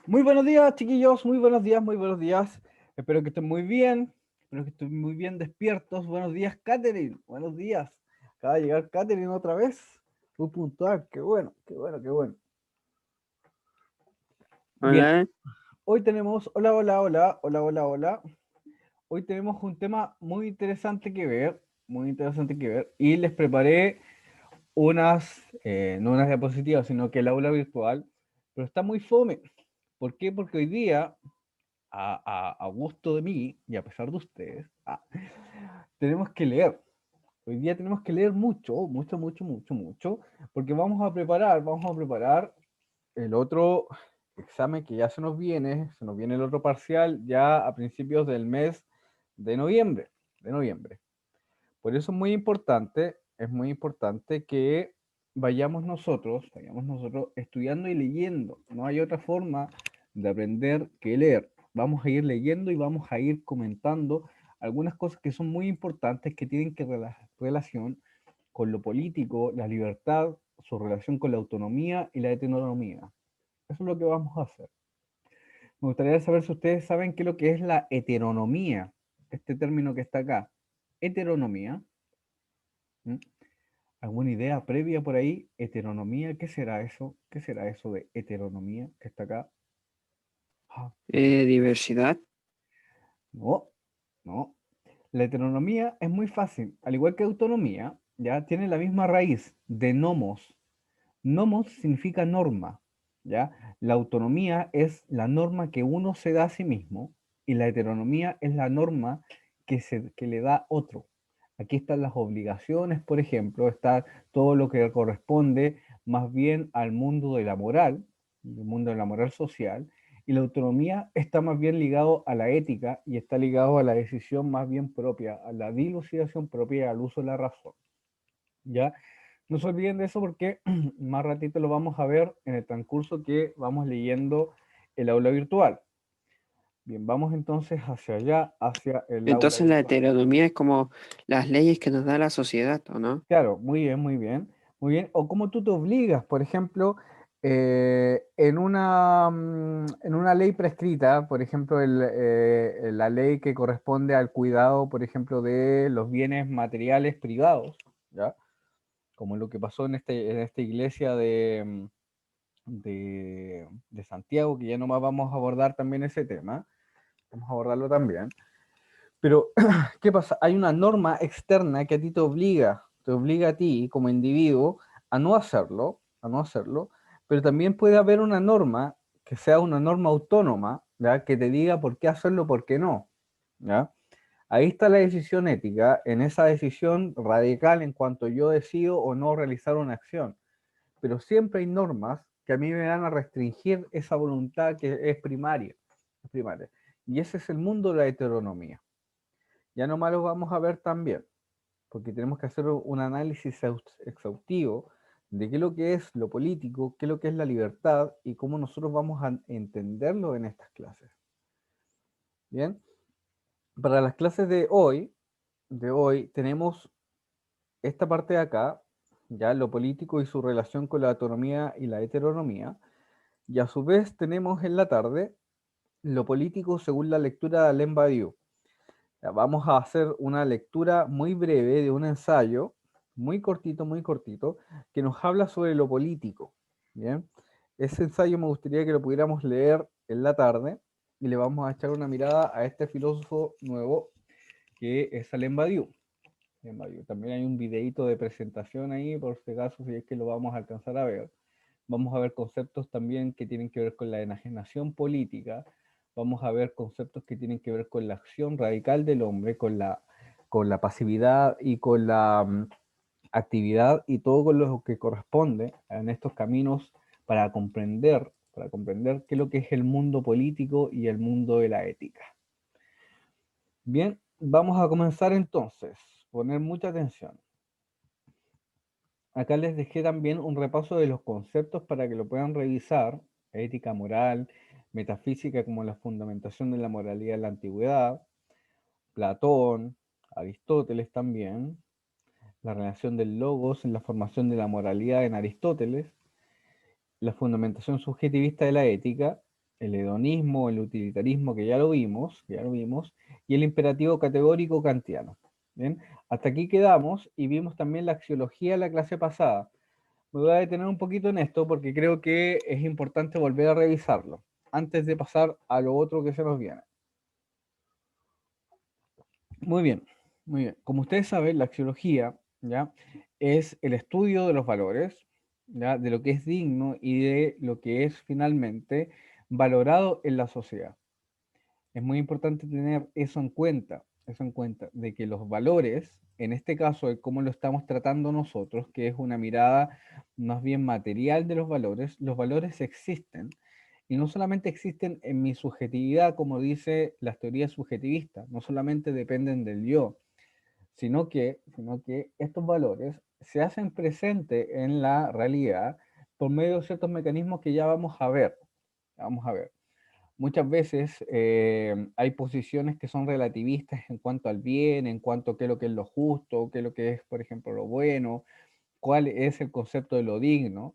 Muy buenos días, chiquillos, muy buenos días, muy buenos días. Espero que estén muy bien, espero que estén muy bien despiertos. Buenos días, Katherine, buenos días. Acaba de llegar Katherine otra vez. Muy puntual, qué bueno, qué bueno, qué bueno. Bien, Hola, hoy tenemos, hola, hola, hola, hola, hola, hola. Hoy tenemos un tema muy interesante que ver, muy interesante que ver. Y les preparé no unas diapositivas, sino que el aula virtual, pero está muy fome. ¿Por qué? Porque hoy día a gusto de mí y a pesar de ustedes, tenemos que leer. Hoy día tenemos que leer mucho, mucho, mucho, mucho, mucho, porque vamos a preparar el otro examen que ya se nos viene el otro parcial ya a principios del mes de noviembre, de noviembre. Por eso es muy importante que vayamos nosotros estudiando y leyendo. No hay otra forma de aprender que leer. Vamos a ir leyendo y vamos a ir comentando algunas cosas que son muy importantes que tienen que relación con lo político, la libertad, su relación con la autonomía y la heteronomía. Eso es lo que vamos a hacer. Me gustaría saber si ustedes saben qué es lo que es la heteronomía, este término que está acá. Heteronomía. ¿Mm? ¿Alguna idea previa por ahí? Heteronomía, ¿qué será eso? ¿Qué será eso de heteronomía que está acá? Ah, diversidad. no, no. La heteronomía es muy fácil. Al igual que autonomía, ya tiene la misma raíz de nomos. Nomos significa norma, ¿ya? La autonomía es la norma que uno se da a sí mismo y la heteronomía es la norma que le da otro. Aquí están las obligaciones, por ejemplo, está todo lo que corresponde más bien al mundo de la moral, el mundo de la moral social, y la autonomía está más bien ligado a la ética y está ligado a la decisión más bien propia, a la dilucidación propia y al uso de la razón, ¿ya? No se olviden de eso porque más ratito lo vamos a ver en el transcurso que vamos leyendo el aula virtual. Bien, vamos entonces hacia allá, hacia el aula Entonces la virtual. heteronomía es como las leyes que nos da la sociedad, ¿o no? Claro, muy bien, muy bien, muy bien. O cómo tú te obligas, por ejemplo, en una ley prescrita, por ejemplo, la ley que corresponde al cuidado, por ejemplo, de los bienes materiales privados, ¿ya? Como lo que pasó en esta iglesia de Santiago, que ya nomás vamos a abordar también ese tema, vamos a abordarlo también. Pero, ¿qué pasa? Hay una norma externa que a ti te obliga a ti como individuo a no hacerlo, pero también puede haber una norma que sea una norma autónoma, ¿ya? Que te diga por qué hacerlo, por qué no, ¿ya? Ahí está la decisión ética, en esa decisión radical en cuanto yo decido o no realizar una acción. Pero siempre hay normas que a mí me van a restringir esa voluntad que es primaria. Es primaria. Y ese es el mundo de la heteronomía. Ya nomás lo vamos a ver también, porque tenemos que hacer un análisis exhaustivo de qué es lo que es lo político, qué es lo que es la libertad y cómo nosotros vamos a entenderlo en estas clases. Bien, para las clases de hoy tenemos esta parte de acá, ya lo político y su relación con la autonomía y la heteronomía, y a su vez tenemos en la tarde lo político según la lectura de Alain Badiou. Ya, vamos a hacer una lectura muy breve de un ensayo, muy cortito, que nos habla sobre lo político. Bien, ese ensayo me gustaría que lo pudiéramos leer en la tarde y le vamos a echar una mirada a este filósofo nuevo que es Alain Badiou. También hay un videito de presentación ahí, por si acaso, si es que lo vamos a alcanzar a ver. Vamos a ver conceptos también que tienen que ver con la enajenación política, vamos a ver conceptos que tienen que ver con la acción radical del hombre, con la pasividad y con la actividad y todo con lo que corresponde en estos caminos para comprender qué es lo que es el mundo político y el mundo de la ética. Bien, vamos a comenzar entonces, poner mucha atención. Acá les dejé también un repaso de los conceptos para que lo puedan revisar: ética, moral, metafísica como la fundamentación de la moralidad en la antigüedad, Platón, Aristóteles también, la relación del logos en la formación de la moralidad en Aristóteles, la fundamentación subjetivista de la ética el hedonismo, el utilitarismo, que ya lo vimos, y el imperativo categórico kantiano. Bien, hasta aquí quedamos y vimos también la axiología en la clase pasada. Me voy a detener un poquito en esto porque creo que es importante volver a revisarlo antes de pasar a lo otro que se nos viene. Muy bien, muy bien. Como ustedes saben, la axiología, ¿ya? Es el estudio de los valores, ¿ya? De lo que es digno y de lo que es finalmente valorado en la sociedad. Es muy importante tener eso en cuenta, de que los valores, en este caso, de cómo lo estamos tratando nosotros, que es una mirada más bien material de los valores existen. Y no solamente existen en mi subjetividad, como dice las teorías subjetivistas, no solamente dependen del yo, sino que estos valores se hacen presentes en la realidad por medio de ciertos mecanismos que ya vamos a ver. Vamos a ver. Muchas veces hay posiciones que son relativistas en cuanto al bien, en cuanto a qué es lo que es lo justo, qué es lo que es, por ejemplo, lo bueno, cuál es el concepto de lo digno,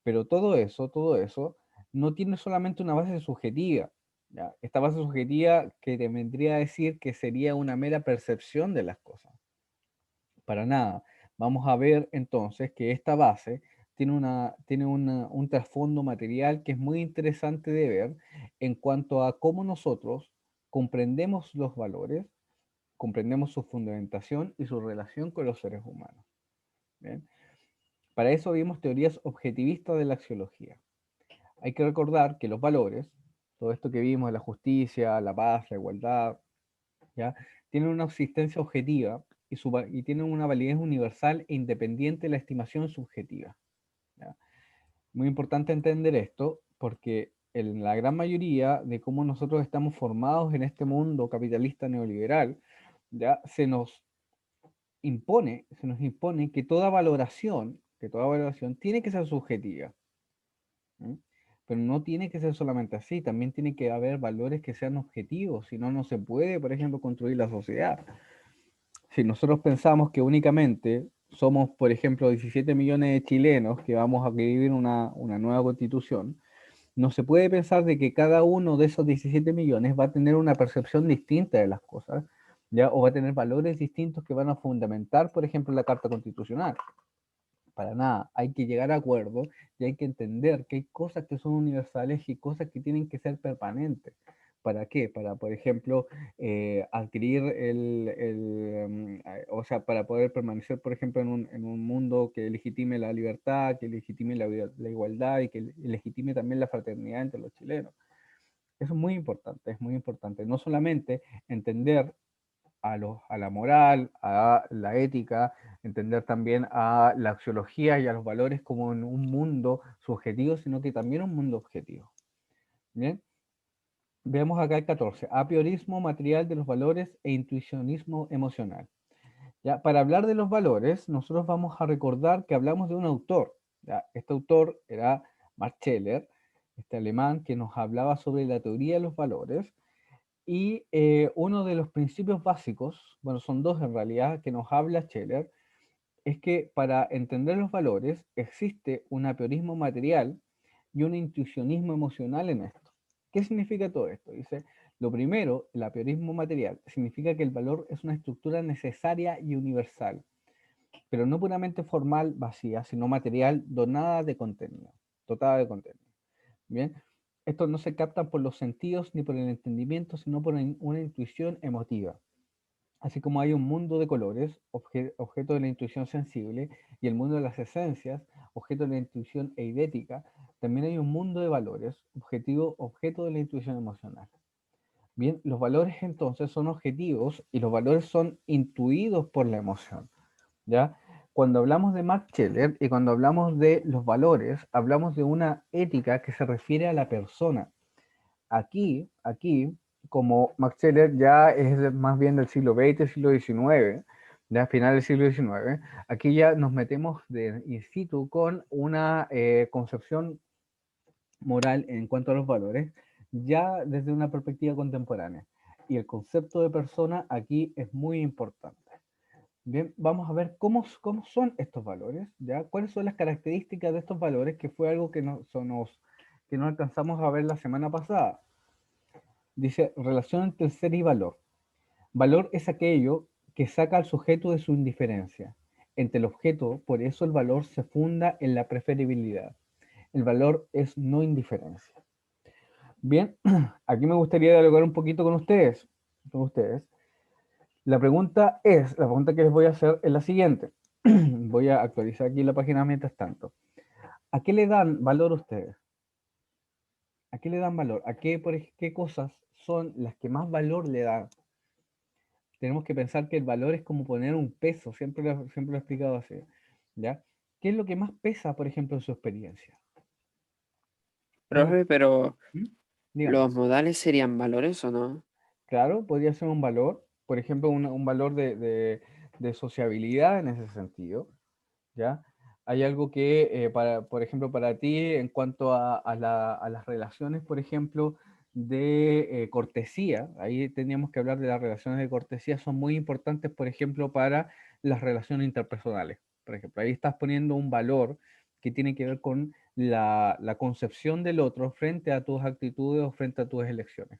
pero todo eso no tiene solamente una base subjetiva. ¿Ya? Esta base subjetiva que te vendría a decir que sería una mera percepción de las cosas. Para nada. Vamos a ver entonces que esta base un trasfondo material que es muy interesante de ver en cuanto a cómo nosotros comprendemos los valores, comprendemos su fundamentación y su relación con los seres humanos. ¿Bien? Para eso vimos teorías objetivistas de la axiología. Hay que recordar que los valores, todo esto que vimos de la justicia, la paz, la igualdad, ¿ya? Tienen una existencia objetiva y tienen una validez universal e independiente de la estimación subjetiva. ¿Ya? Muy importante entender esto porque en la gran mayoría de cómo nosotros estamos formados en este mundo capitalista neoliberal, ya se nos impone que toda valoración tiene que ser subjetiva. ¿M? Pero no tiene que ser solamente así, también tiene que haber valores que sean objetivos, si no, no se puede, por ejemplo, construir la sociedad. Si nosotros pensamos que únicamente somos, por ejemplo, 17 millones de chilenos que vamos a vivir una nueva constitución, no se puede pensar de que cada uno de esos 17 millones va a tener una percepción distinta de las cosas, ¿ya? O va a tener valores distintos que van a fundamentar, por ejemplo, la Carta Constitucional. Para nada, hay que llegar a acuerdos y hay que entender que hay cosas que son universales y cosas que tienen que ser permanentes. ¿Para qué? Para, por ejemplo, adquirir o sea, para poder permanecer, por ejemplo, en un mundo que legitime la libertad, que legitime la igualdad y que legitime también la fraternidad entre los chilenos. Eso es muy importante. No solamente entender a la moral, a la ética, entender también a la axiología y a los valores como en un mundo subjetivo, sino que también un mundo objetivo. Bien, vemos acá el 14, apriorismo material de los valores e intuicionismo emocional. Ya, para hablar de los valores, nosotros vamos a recordar que hablamos de un autor. ¿Ya? Este autor era Max Scheler, este alemán que nos hablaba sobre la teoría de los valores. Y uno de los principios básicos, bueno, son dos en realidad, que nos habla Scheler, es que para entender los valores existe un apriorismo material y un intuicionismo emocional en esto. ¿Qué significa todo esto? Dice, lo primero, el apriorismo material, significa que el valor es una estructura necesaria y universal, pero no puramente formal, vacía, sino material, donada de contenido, dotada de contenido. Bien, estos no se captan por los sentidos ni por el entendimiento, sino por una intuición emotiva. Así como hay un mundo de colores, objeto de la intuición sensible, y el mundo de las esencias, objeto de la intuición eidética, también hay un mundo de valores, objeto de la intuición emocional. Bien, los valores entonces son objetivos y los valores son intuidos por la emoción. ¿Ya? Cuando hablamos de Max Scheler y cuando hablamos de los valores, hablamos de una ética que se refiere a la persona. Aquí, como Max Scheler ya es más bien del siglo XX, siglo XIX, ya final del siglo XIX, aquí ya nos metemos de in situ con una concepción moral en cuanto a los valores, ya desde una perspectiva contemporánea. Y el concepto de persona aquí es muy importante. Bien, vamos a ver cómo son estos valores, ¿ya? ¿Cuáles son las características de estos valores? Que fue algo que que no alcanzamos a ver la semana pasada. Dice, relación entre ser y valor. Valor es aquello que saca al sujeto de su indiferencia entre el objeto, por eso el valor se funda en la preferibilidad. El valor es no indiferencia. Bien, aquí me gustaría dialogar un poquito con ustedes. Con ustedes. La pregunta que les voy a hacer es la siguiente. Voy a actualizar aquí la página mientras tanto. ¿A qué le dan valor ustedes? ¿A qué le dan valor? ¿A qué cosas son las que más valor le dan? Tenemos que pensar que el valor es como poner un peso, siempre lo he explicado así, ¿ya? ¿Qué es lo que más pesa, por ejemplo, en su experiencia? Profe, pero ¿Mm? Dígame. ¿los modales serían valores o no? Claro, podría ser un valor, por ejemplo, un valor de sociabilidad en ese sentido, ¿ya? Hay algo que, por ejemplo, para ti, en cuanto a las relaciones, por ejemplo, de cortesía, ahí teníamos que hablar de las relaciones de cortesía, son muy importantes, por ejemplo, para las relaciones interpersonales. Por ejemplo, ahí estás poniendo un valor que tiene que ver con la concepción del otro frente a tus actitudes o frente a tus elecciones.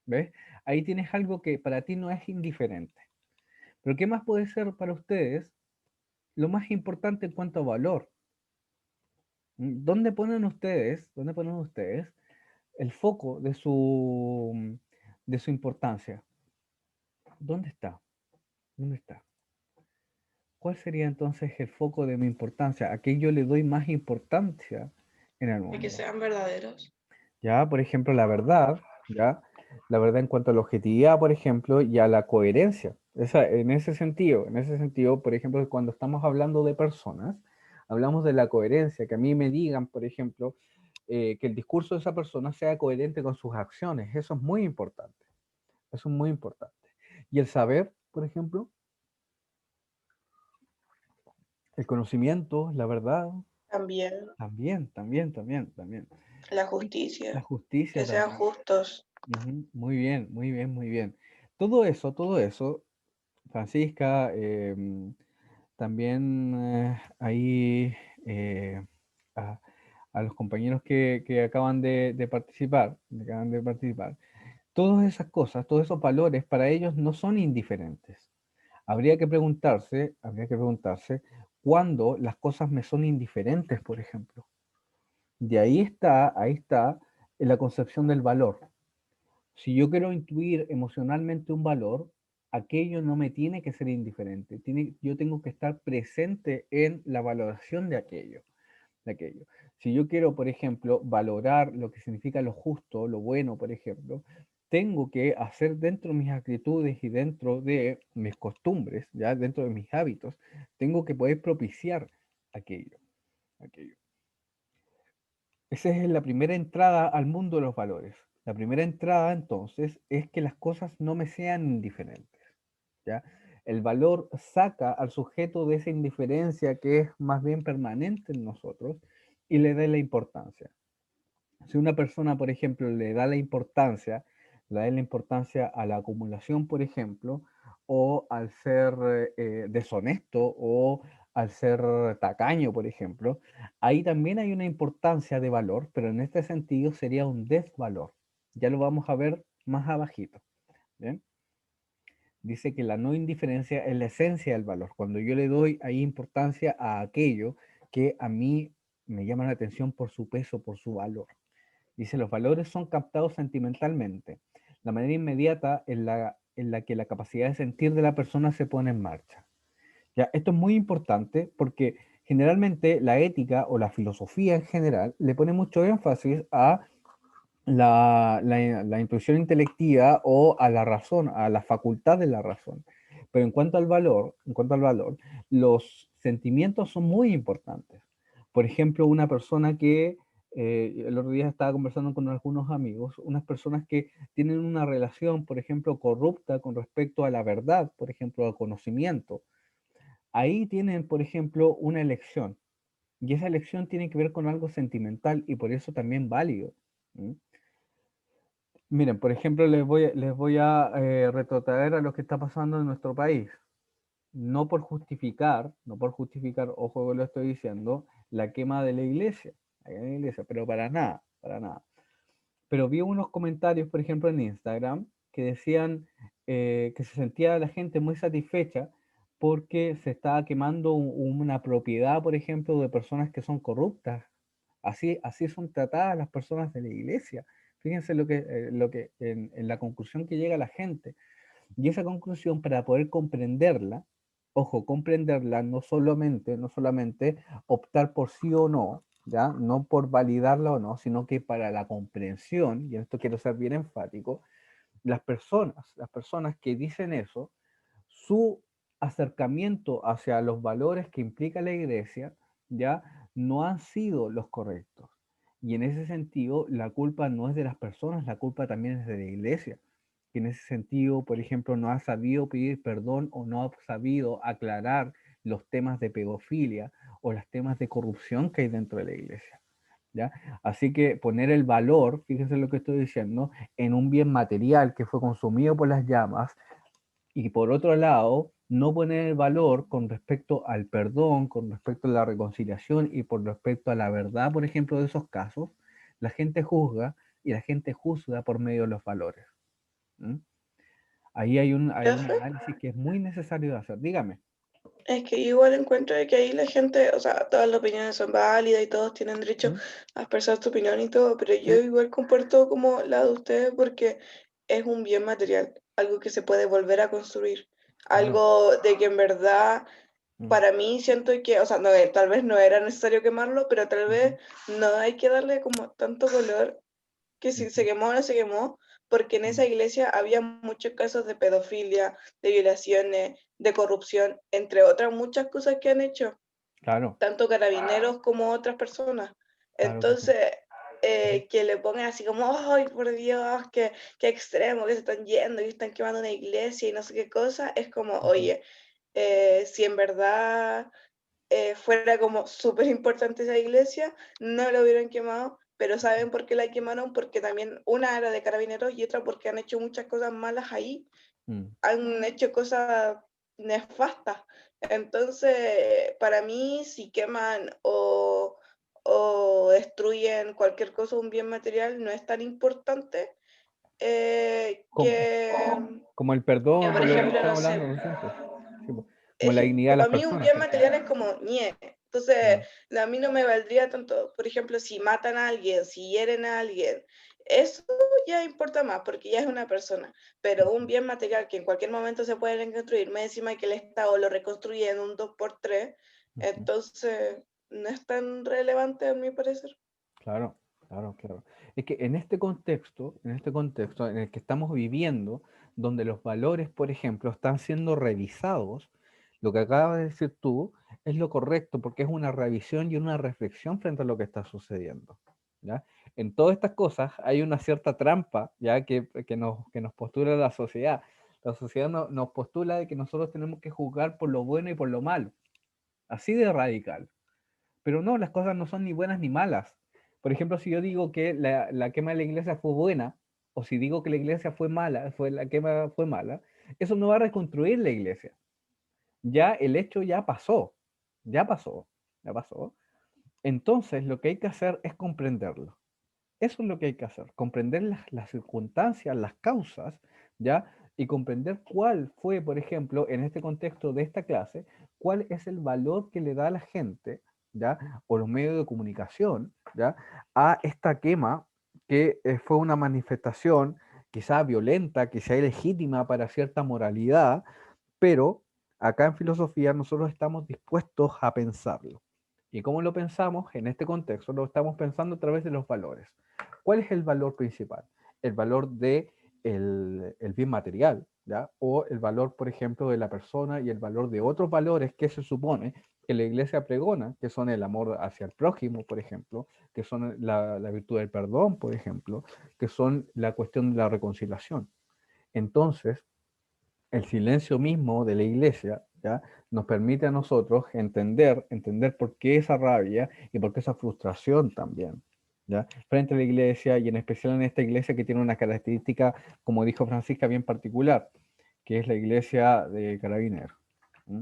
¿Ves? Ahí tienes algo que para ti no es indiferente. Pero ¿qué más puede ser para ustedes lo más importante en cuanto a valor? Dónde ponen ustedes el foco de su importancia? ¿Dónde está? ¿Dónde está? ¿Cuál sería entonces el foco de mi importancia? ¿A qué yo le doy más importancia en el De que mundo? sean verdaderos. Ya, por ejemplo, la verdad, ya, la verdad en cuanto a la objetividad, por ejemplo, y a la coherencia. En ese sentido, por ejemplo, cuando estamos hablando de personas, hablamos de la coherencia, que a mí me digan, por ejemplo, que el discurso de esa persona sea coherente con sus acciones. Eso es muy importante. Eso es muy importante. Y el saber, por ejemplo, el conocimiento, la verdad, También también. la La justicia, justicia que sean también. justos. Ujú, muy bien, muy bien, muy bien. Todo eso, Francisca, también ahí eh, a, a los compañeros que acaban de participar, todas esas cosas, todos esos valores para ellos no son indiferentes. Habría que preguntarse cuándo las cosas me son indiferentes, por ejemplo. De ahí está la concepción del valor. Si yo quiero intuir emocionalmente un valor, aquello no me tiene que ser indiferente. Yo tengo que estar presente en la valoración de aquello. Si yo quiero, por ejemplo, valorar lo que significa lo justo, lo bueno, por ejemplo, tengo que hacer dentro de mis actitudes y dentro de mis costumbres, ya dentro de mis hábitos, tengo que poder propiciar aquello, aquello. Esa es la primera entrada al mundo de los valores. La primera entrada, entonces, es que las cosas no me sean indiferentes, ¿ya? El valor saca al sujeto de esa indiferencia que es más bien permanente en nosotros y le da la importancia. Si una persona, por ejemplo, le da la importancia a la acumulación, por ejemplo, o al ser deshonesto o al ser tacaño, por ejemplo, ahí también hay una importancia de valor, pero en este sentido sería un desvalor. Ya lo vamos a ver más abajito. ¿Bien? Dice que la no indiferencia es la esencia del valor. Cuando yo le doy ahí importancia a aquello que a mí me llama la atención por su peso, por su valor. Dice, los valores son captados sentimentalmente, la manera inmediata en la que la capacidad de sentir de la persona se pone en marcha. Ya, esto es muy importante porque generalmente la ética o la filosofía en general le pone mucho énfasis a la intuición intelectiva o a la razón, a la facultad de la razón. Pero en cuanto al valor, los sentimientos son muy importantes. Por ejemplo, una persona que el otro día estaba conversando con algunos amigos, unas personas que tienen una relación, por ejemplo, corrupta con respecto a la verdad, por ejemplo, al conocimiento. Ahí tienen, por ejemplo, una elección. Y esa elección tiene que ver con algo sentimental y por eso también válido. ¿Mm? Miren, por ejemplo, les voy a retrotraer a lo que está pasando en nuestro país. No por justificar, ojo que lo estoy diciendo, la quema de la iglesia, pero para nada, para nada. Pero vi unos comentarios, por ejemplo, en Instagram, que decían que se sentía la gente muy satisfecha porque se estaba quemando una propiedad, por ejemplo, de personas que son corruptas. Así son tratadas las personas de la iglesia. Fíjense lo que en la conclusión que llega la gente. Y esa conclusión, para poder comprenderla, ojo, comprenderla no solamente optar por sí o no, ¿ya? No por validarla o no, sino que para la comprensión, y en esto quiero ser bien enfático, las personas que dicen eso, su acercamiento hacia los valores que implica la iglesia, ya no han sido los correctos. Y en ese sentido, la culpa no es de las personas, la culpa también es de la iglesia, que en ese sentido, por ejemplo, no ha sabido pedir perdón o no ha sabido aclarar los temas de pedofilia o los temas de corrupción que hay dentro de la iglesia. ¿Ya? Así que poner el valor, fíjense lo que estoy diciendo, en un bien material que fue consumido por las llamas, y por otro lado, no poner el valor con respecto al perdón, con respecto a la reconciliación y por respecto a la verdad, por ejemplo, de esos casos, la gente juzga y la gente juzga por medio de los valores. ¿Mm? Ahí hay un Profe, análisis que es muy necesario de hacer. Dígame. es que igual encuentro de que ahí la gente, o sea, todas las opiniones son válidas y todos tienen derecho ¿Mm? a expresar su opinión y todo, pero yo Sí, igual comparto como la de ustedes porque es un bien material, algo que se puede volver a construir, claro. algo de que en verdad Mm, para mí siento que, o sea, no, tal vez no era necesario quemarlo, pero tal ujú, vez no hay que darle como tanto color que si se ujú, quemó o no se quemó, porque en esa mm. iglesia había muchos casos de pedofilia, de violaciones, de corrupción, entre otras muchas cosas que han hecho, Claro, tanto carabineros como otras personas. claro que sí. Entonces, Ujú, que le pongan así como, ¡ay, por Dios, qué extremo, que se están yendo, que están quemando una iglesia y no sé qué cosa! Es como, ujú, oye, si en verdad fuera como súper importante esa iglesia, no la hubieran quemado, pero ¿saben por qué la quemaron? Porque también una era de carabineros y otra porque han hecho muchas cosas malas ahí, mm. han hecho cosas nefastas. Entonces, para mí, si queman o destruyen cualquier cosa, un bien material, no es tan importante Como, como el que, perdón, por por lo que ejemplo, no estábamos sé, hablando recién, pues. Sí, pues. Como es la dignidad de que las para mí un personas, bien ¿cierto? material es como ñe. Entonces, Claro. a mí no me valdría tanto, por ejemplo, si matan a alguien, si hieren a alguien, eso ya importa más porque ya es una persona. Pero un bien material que en cualquier momento se puede reconstruir, más encima que el Estado lo reconstruye en un 2x3, Ujú. entonces no es tan relevante a mi parecer. Claro, claro, claro. Es que en este contexto en el que estamos viviendo, donde los valores, por ejemplo, están siendo revisados, lo que acabas de decir tú es lo correcto, porque es una revisión y una reflexión frente a lo que está sucediendo. ¿Ya? En todas estas cosas hay una cierta trampa, ya que nos postula la sociedad. La sociedad nos postula de que nosotros tenemos que juzgar por lo bueno y por lo malo. Así de radical. Pero no, las cosas no son ni buenas ni malas. Por ejemplo, si yo digo que la quema de la iglesia fue buena, o si digo que la iglesia fue mala, la quema fue mala, eso no va a reconstruir la iglesia. Ya el hecho ya pasó, ya pasó, ya pasó. Entonces lo que hay que hacer es comprenderlo. Eso es lo que hay que hacer, comprender las circunstancias, las causas, ¿ya? Y comprender cuál fue, por ejemplo, en este contexto de esta clase, cuál es el valor que le da la gente, ¿ya? O los medios de comunicación, ¿ya? A esta quema que fue una manifestación quizá violenta, quizá ilegítima para cierta moralidad, pero acá en filosofía nosotros estamos dispuestos a pensarlo. ¿Y cómo lo pensamos? En este contexto lo estamos pensando a través de los valores. ¿Cuál es el valor principal? El valor de el bien material, ¿ya? O el valor, por ejemplo, de la persona y el valor de otros valores que se supone que la iglesia pregona, que son el amor hacia el prójimo, por ejemplo, que son la virtud del perdón, por ejemplo, que son la cuestión de la reconciliación. Entonces, el silencio mismo de la iglesia, ¿ya? Nos permite a nosotros entender por qué esa rabia y por qué esa frustración también, ¿ya? Frente a la iglesia y en especial en esta iglesia que tiene una característica, como dijo Francisca, bien particular, que es la iglesia de Carabineros. ¿Mm?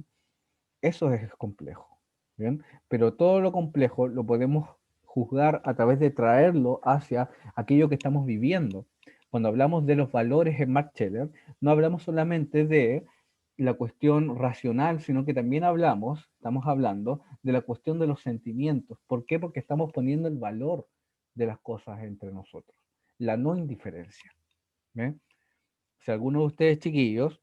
Eso es complejo, ¿bien? Pero todo lo complejo lo podemos juzgar a través de traerlo hacia aquello que estamos viviendo. Cuando hablamos de los valores en Max Scheler, no hablamos solamente de la cuestión racional, sino que también estamos hablando de la cuestión de los sentimientos. ¿Por qué? Porque estamos poniendo el valor de las cosas entre nosotros, la no indiferencia. ¿Ve? Si a alguno de ustedes, chiquillos,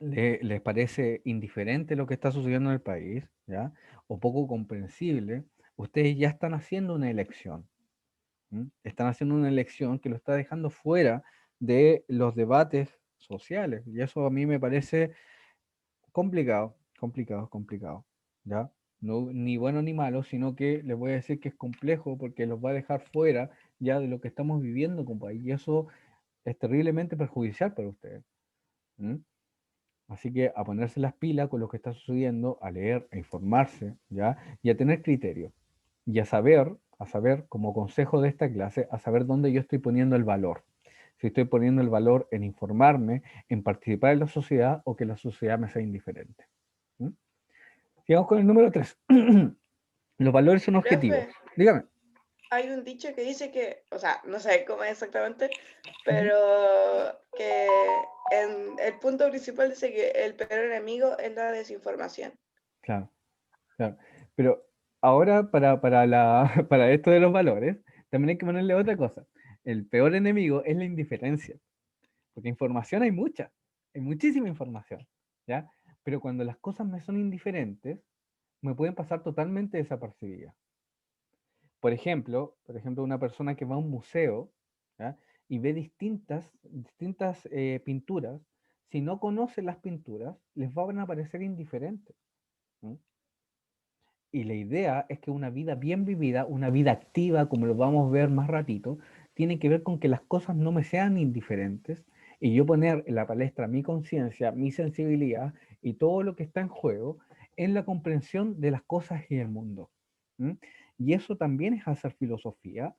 les parece indiferente lo que está sucediendo en el país, ¿ya? O poco comprensible, ustedes ya están haciendo una elección. ¿Mm? Están haciendo una elección que lo está dejando fuera de los debates sociales. Y eso a mí me parece complicado, complicado, complicado. ¿Ya? No, ni bueno ni malo, sino que les voy a decir que es complejo porque los va a dejar fuera ya de lo que estamos viviendo como país. Y eso es terriblemente perjudicial para ustedes. ¿Mm? Así que a ponerse las pilas con lo que está sucediendo, a leer, a informarse, ¿ya? Y a tener criterio. Y a saber, como consejo de esta clase, a saber dónde yo estoy poniendo el valor. Si estoy poniendo el valor en informarme, en participar en la sociedad o que la sociedad me sea indiferente. ¿Mm? Sigamos con el número 3. Los valores son objetivos. Profe, Dígame. hay un dicho que dice que, o sea, no sé cómo es exactamente, pero que el punto principal dice que el peor enemigo es la desinformación. Claro, claro. Pero ahora para esto de los valores, también hay que ponerle otra cosa. El peor enemigo es la indiferencia. Porque información hay mucha, hay muchísima información, ¿ya? Pero cuando las cosas me son indiferentes, me pueden pasar totalmente desapercibidas. Por ejemplo, una persona que va a un museo, ¿ya? Y ve distintas pinturas, si no conoce las pinturas, les van a parecer indiferentes. ¿Mm? Y la idea es que una vida bien vivida, una vida activa, como lo vamos a ver más ratito, tiene que ver con que las cosas no me sean indiferentes y yo poner en la palestra mi conciencia, mi sensibilidad y todo lo que está en juego en la comprensión de las cosas y el mundo. ¿Mm? Y eso también es hacer filosofía,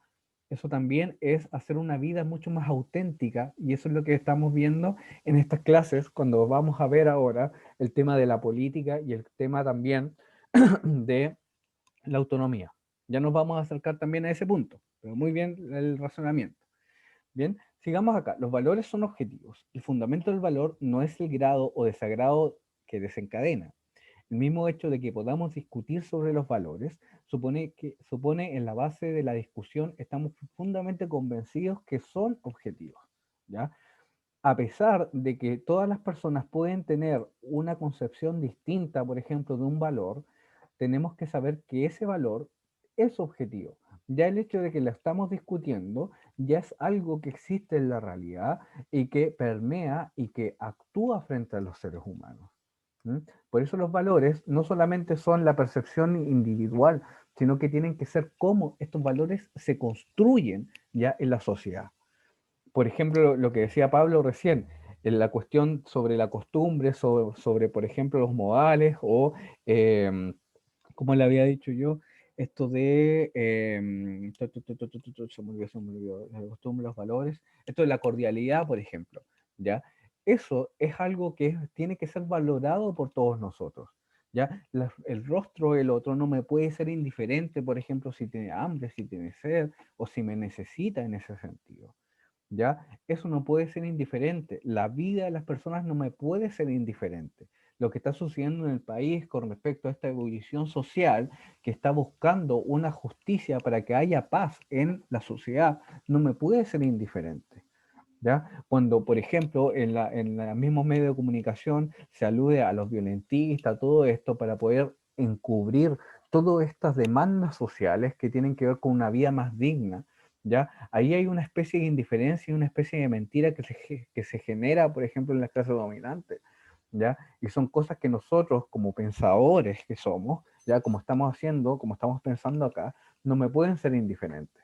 eso también es hacer una vida mucho más auténtica y eso es lo que estamos viendo en estas clases cuando vamos a ver ahora el tema de la política y el tema también de la autonomía. Ya nos vamos a acercar también a ese punto, pero muy bien el razonamiento. Bien, sigamos acá. Los valores son objetivos. El fundamento del valor no es el grado o desagrado que desencadena. El mismo hecho de que podamos discutir sobre los valores supone en la base de la discusión estamos profundamente convencidos que son objetivos. ¿Ya? A pesar de que todas las personas pueden tener una concepción distinta, por ejemplo, de un valor, tenemos que saber que ese valor es objetivo. Ya el hecho de que lo estamos discutiendo ya es algo que existe en la realidad y que permea y que actúa frente a los seres humanos. ¿Mm? Por eso los valores no solamente son la percepción individual, sino que tienen que ser cómo estos valores se construyen ya en la sociedad. Por ejemplo, lo que decía Pablo recién, en la cuestión sobre la costumbre, sobre, por ejemplo, los modales o, como le había dicho yo, esto de, se me olvidó, la costumbre, los valores, esto de la cordialidad, por ejemplo, ¿ya? Eso es algo que tiene que ser valorado por todos nosotros, ¿ya? El rostro del otro no me puede ser indiferente, por ejemplo, si tiene hambre, si tiene sed o si me necesita en ese sentido. ¿Ya? Eso no puede ser indiferente. La vida de las personas no me puede ser indiferente. Lo que está sucediendo en el país con respecto a esta ebullición social que está buscando una justicia para que haya paz en la sociedad, no me puede ser indiferente. ¿Ya? Cuando, por ejemplo, en los mismos medios de comunicación se alude a los violentistas, todo esto para poder encubrir todas estas demandas sociales que tienen que ver con una vida más digna, ¿ya? Ahí hay una especie de indiferencia y una especie de mentira que se genera, por ejemplo, en la clase dominante, ¿ya? Y son cosas que nosotros, como pensadores que somos, ¿ya? Como estamos haciendo, como estamos pensando acá, no me pueden ser indiferentes,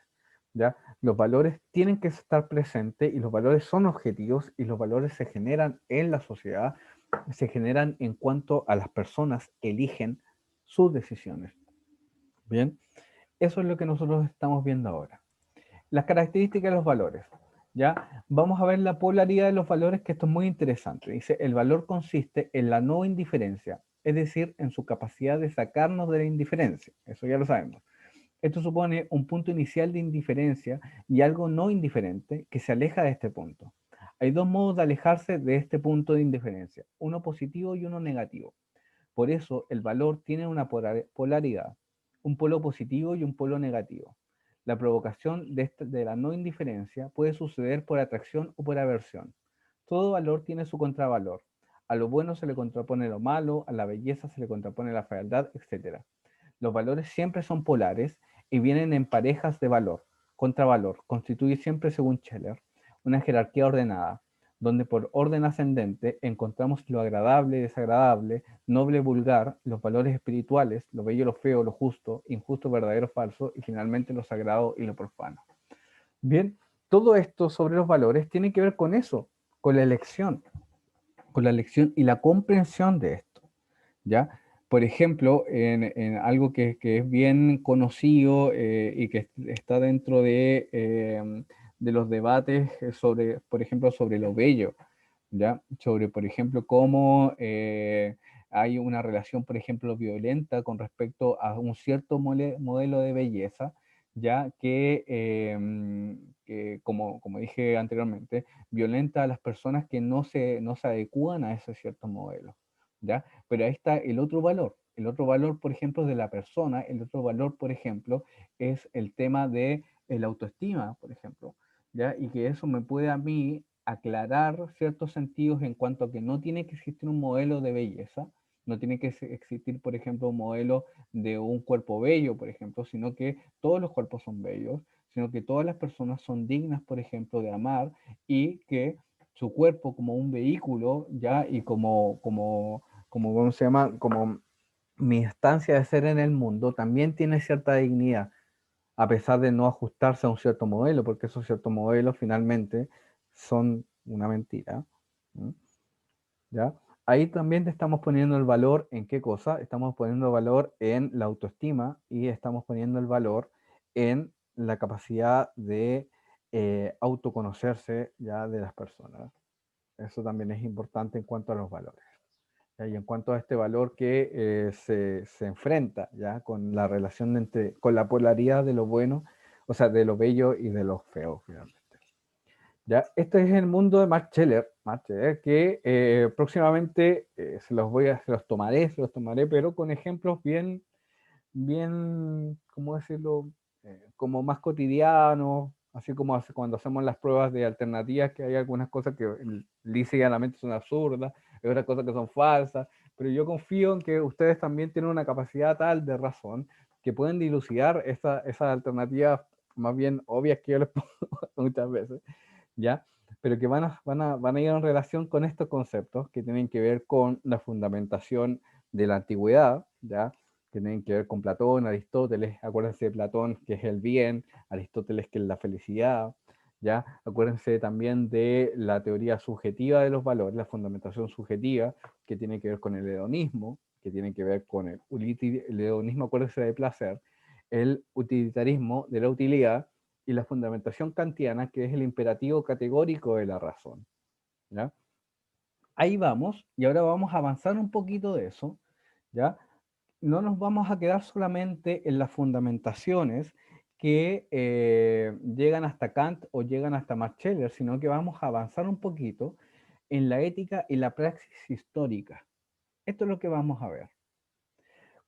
¿ya? Los valores tienen que estar presentes y los valores son objetivos y los valores se generan en la sociedad, se generan en cuanto a las personas eligen sus decisiones. Bien, eso es lo que nosotros estamos viendo ahora. Las características de los valores. ¿Ya? Vamos a ver la polaridad de los valores, que esto es muy interesante. Dice, el valor consiste en la no indiferencia, es decir, en su capacidad de sacarnos de la indiferencia. Eso ya lo sabemos. Esto supone un punto inicial de indiferencia y algo no indiferente que se aleja de este punto. Hay dos modos de alejarse de este punto de indiferencia, uno positivo y uno negativo. Por eso el valor tiene una polaridad, un polo positivo y un polo negativo. La provocación de la no indiferencia puede suceder por atracción o por aversión. Todo valor tiene su contravalor. A lo bueno se le contrapone lo malo, a la belleza se le contrapone la fealdad, etc. Los valores siempre son polares y vienen en parejas de valor. Contravalor constituye siempre, según Scheller, una jerarquía ordenada, donde por orden ascendente encontramos lo agradable y desagradable, noble, vulgar, los valores espirituales, lo bello, lo feo, lo justo, injusto, verdadero, falso, y finalmente lo sagrado y lo profano. Bien, todo esto sobre los valores tiene que ver con eso, con la elección y la comprensión de esto, ¿ya? Por ejemplo, en algo que es bien conocido y que está dentro de los debates sobre, por ejemplo, sobre lo bello, ¿ya? Sobre, por ejemplo, cómo hay una relación, por ejemplo, violenta con respecto a un cierto modelo de belleza, ya que como dije anteriormente, violenta a las personas que no se adecúan a ese cierto modelo, ¿ya? Pero ahí está el otro valor. El otro valor, por ejemplo, de la persona, el otro valor, por ejemplo, es el tema de la autoestima, por ejemplo, ¿ya? Y que eso me puede a mí aclarar ciertos sentidos en cuanto a que no tiene que existir un modelo de belleza, no tiene que existir, por ejemplo, un modelo de un cuerpo bello, por ejemplo, sino que todos los cuerpos son bellos, sino que todas las personas son dignas, por ejemplo, de amar y que su cuerpo como un vehículo, ya, y ¿cómo se llama? Como mi instancia de ser en el mundo también tiene cierta dignidad, a pesar de no ajustarse a un cierto modelo, porque esos ciertos modelos finalmente son una mentira. ¿Mm? ¿Ya? Ahí también te estamos poniendo el valor en qué cosa, estamos poniendo el valor en la autoestima y estamos poniendo el valor en la capacidad de autoconocerse ya de las personas. Eso también es importante en cuanto a los valores. ¿Ya? Y en cuanto a este valor que se enfrenta ya con la relación con la polaridad de lo bueno, o sea, de lo bello y de lo feo, finalmente. ¿Ya? Este es el mundo de Max Scheller, que próximamente se los tomaré, pero con ejemplos bien, ¿cómo decirlo? Como más cotidianos, así como cuando hacemos las pruebas de alternativas, que hay algunas cosas que lisa y llanamente son absurdas, hay otras cosas que son falsas, pero yo confío en que ustedes también tienen una capacidad tal de razón que pueden dilucidar esas alternativas más bien obvias que yo les pongo muchas veces, ¿ya? Pero que van a ir en relación con estos conceptos que tienen que ver con la fundamentación de la antigüedad, ¿ya? Que tienen que ver con Platón, Aristóteles, acuérdense de Platón, que es el bien, Aristóteles, que es la felicidad, ¿ya? Acuérdense también de la teoría subjetiva de los valores, la fundamentación subjetiva, que tiene que ver con el hedonismo, que tiene que ver con el hedonismo, acuérdense de placer, el utilitarismo de la utilidad, y la fundamentación kantiana, que es el imperativo categórico de la razón, ¿ya? Ahí vamos, y ahora vamos a avanzar un poquito de eso, ¿ya? No nos vamos a quedar solamente en las fundamentaciones que llegan hasta Kant o llegan hasta Max Scheler, sino que vamos a avanzar un poquito en la ética y la praxis histórica. Esto es lo que vamos a ver.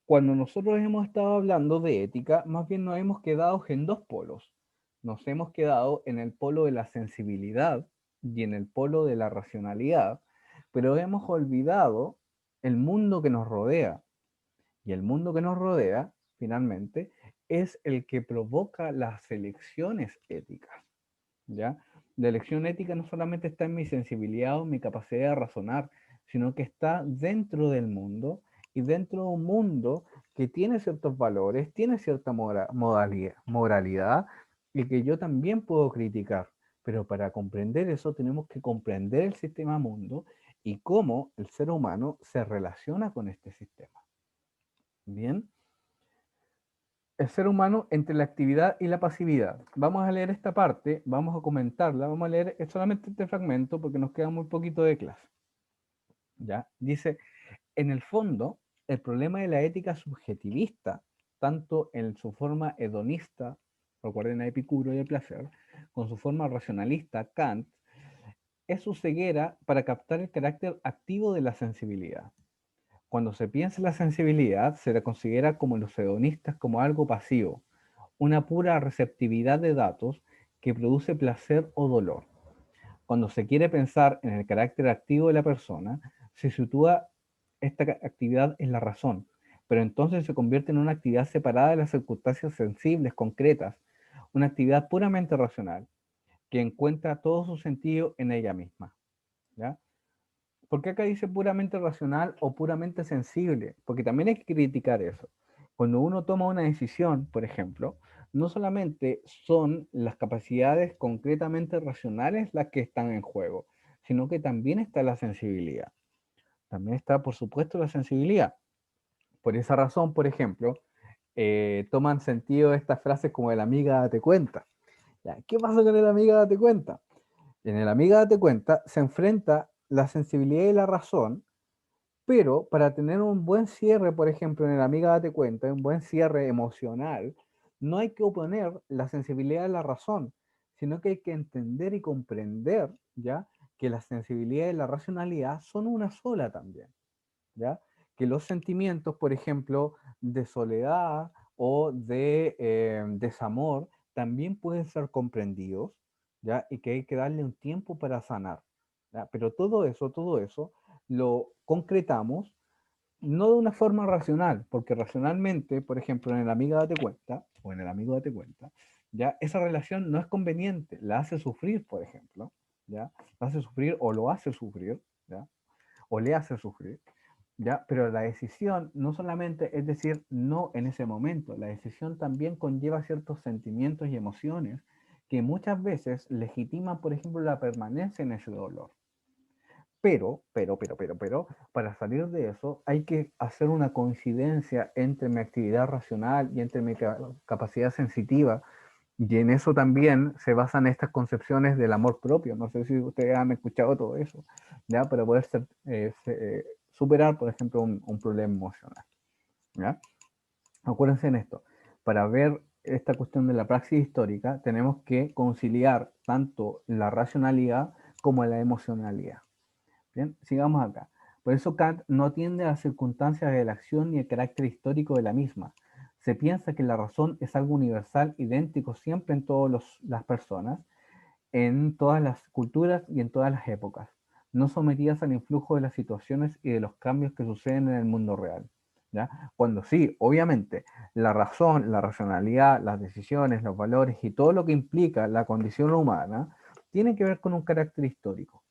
Cuando nosotros hemos estado hablando de ética, más bien nos hemos quedado en dos polos. Nos hemos quedado en el polo de la sensibilidad y en el polo de la racionalidad, pero hemos olvidado el mundo que nos rodea. Y el mundo que nos rodea, finalmente, es el que provoca las elecciones éticas, ¿ya? La elección ética no solamente está en mi sensibilidad o mi capacidad de razonar, sino que está dentro del mundo y dentro de un mundo que tiene ciertos valores, tiene cierta moralidad y que yo también puedo criticar. Pero para comprender eso tenemos que comprender el sistema mundo y cómo el ser humano se relaciona con este sistema. Bien. El ser humano entre la actividad y la pasividad. Vamos a leer esta parte, vamos a comentarla, vamos a leer solamente este fragmento porque nos queda muy poquito de clase. ¿Ya? Dice, en el fondo, el problema de la ética subjetivista tanto en su forma hedonista, recuerden a Epicuro y el placer, con su forma racionalista, Kant, es su ceguera para captar el carácter activo de la sensibilidad. Cuando se piensa en la sensibilidad, se la considera como los hedonistas como algo pasivo, una pura receptividad de datos que produce placer o dolor. Cuando se quiere pensar en el carácter activo de la persona, se sitúa esta actividad en la razón, pero entonces se convierte en una actividad separada de las circunstancias sensibles, concretas, una actividad puramente racional, que encuentra todo su sentido en ella misma. ¿Ya? ¿Por qué acá dice puramente racional o puramente sensible? Porque también hay que criticar eso. Cuando uno toma una decisión, por ejemplo, no solamente son las capacidades concretamente racionales las que están en juego, sino que también está la sensibilidad. También está, por supuesto, la sensibilidad. Por esa razón, por ejemplo, toman sentido estas frases como el amiga date cuenta. ¿Ya? ¿Qué pasa con el amiga date cuenta? En el amiga date cuenta se enfrenta la sensibilidad y la razón, pero para tener un buen cierre, por ejemplo, en el amiga date cuenta, un buen cierre emocional, no hay que oponer la sensibilidad a la razón, sino que hay que entender y comprender, ¿ya? Que la sensibilidad y la racionalidad son una sola también, ¿ya? Que los sentimientos, por ejemplo, de soledad o de desamor, también pueden ser comprendidos, ¿ya? Y que hay que darle un tiempo para sanar, ¿ya? Pero todo eso lo concretamos no de una forma racional, porque racionalmente, por ejemplo, en el amigo date cuenta, o en el amigo date cuenta, ya esa relación no es conveniente, la hace sufrir, por ejemplo, ¿ya? La hace sufrir o lo hace sufrir, ¿ya? O le hace sufrir, ¿ya? Pero la decisión no solamente es decir no en ese momento, la decisión también conlleva ciertos sentimientos y emociones que muchas veces legitiman, por ejemplo, la permanencia en ese dolor. Pero, para salir de eso hay que hacer una coincidencia entre mi actividad racional y entre mi capacidad sensitiva. Y en eso también se basan estas concepciones del amor propio. No sé si ustedes han escuchado todo eso, ¿ya? Para poder superar, por ejemplo, un problema emocional, ¿ya? Acuérdense en esto. Para ver esta cuestión de la praxis histórica, tenemos que conciliar tanto la racionalidad como la emocionalidad. Bien, sigamos acá. Por eso Kant no atiende a las circunstancias de la acción ni el carácter histórico de la misma. Se piensa que la razón es algo universal, idéntico siempre en todas las personas, en todas las culturas y en todas las épocas, no sometidas al influjo de las situaciones y de los cambios que suceden en el mundo real. ¿Ya? Cuando sí, obviamente, la razón, la racionalidad, las decisiones, los valores y todo lo que implica la condición humana tiene que ver con un carácter histórico.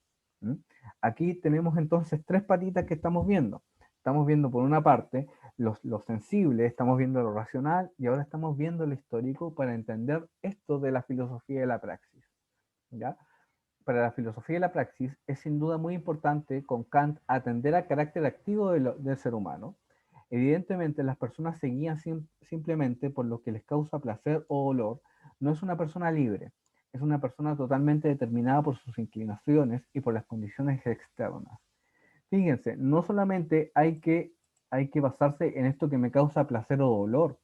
¿Mm? Aquí tenemos entonces tres patitas que estamos viendo. Estamos viendo por una parte lo sensible, estamos viendo lo racional y ahora estamos viendo lo histórico para entender esto de la filosofía de la praxis. ¿Ya? Para la filosofía de la praxis es sin duda muy importante con Kant atender al carácter activo del ser humano. Evidentemente las personas se guían simplemente por lo que les causa placer o dolor. No es una persona libre, es una persona totalmente determinada por sus inclinaciones y por las condiciones externas. Fíjense, no solamente hay que basarse en esto que me causa placer o dolor,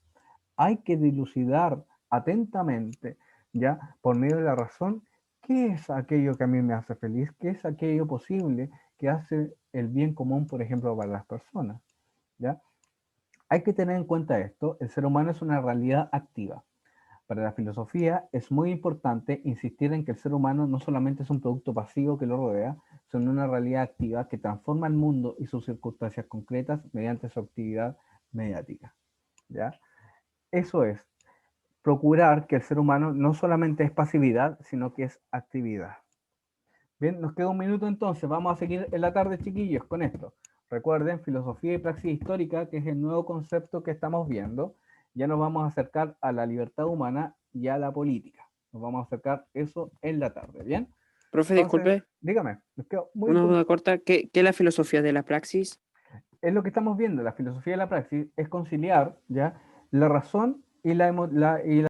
hay que dilucidar atentamente, ya, por medio de la razón, qué es aquello que a mí me hace feliz, qué es aquello posible que hace el bien común, por ejemplo, para las personas, ¿ya? Hay que tener en cuenta esto, el ser humano es una realidad activa. Para la filosofía es muy importante insistir en que el ser humano no solamente es un producto pasivo que lo rodea, sino una realidad activa que transforma el mundo y sus circunstancias concretas mediante su actividad mediática, ¿ya? Eso es, procurar que el ser humano no solamente es pasividad, sino que es actividad. Bien, nos queda un minuto entonces, vamos a seguir en la tarde, chiquillos, con esto. Recuerden, filosofía y praxis histórica, que es el nuevo concepto que estamos viendo. Ya nos vamos a acercar a la libertad humana y a la política. Nos vamos a acercar eso en la tarde, ¿bien? Profe, Entonces, disculpe, dígame, nos quedó muy una duda poquito. corta. ¿Qué es la filosofía de la praxis? Es lo que estamos viendo, la filosofía de la praxis es conciliar, ¿ya? La razón y la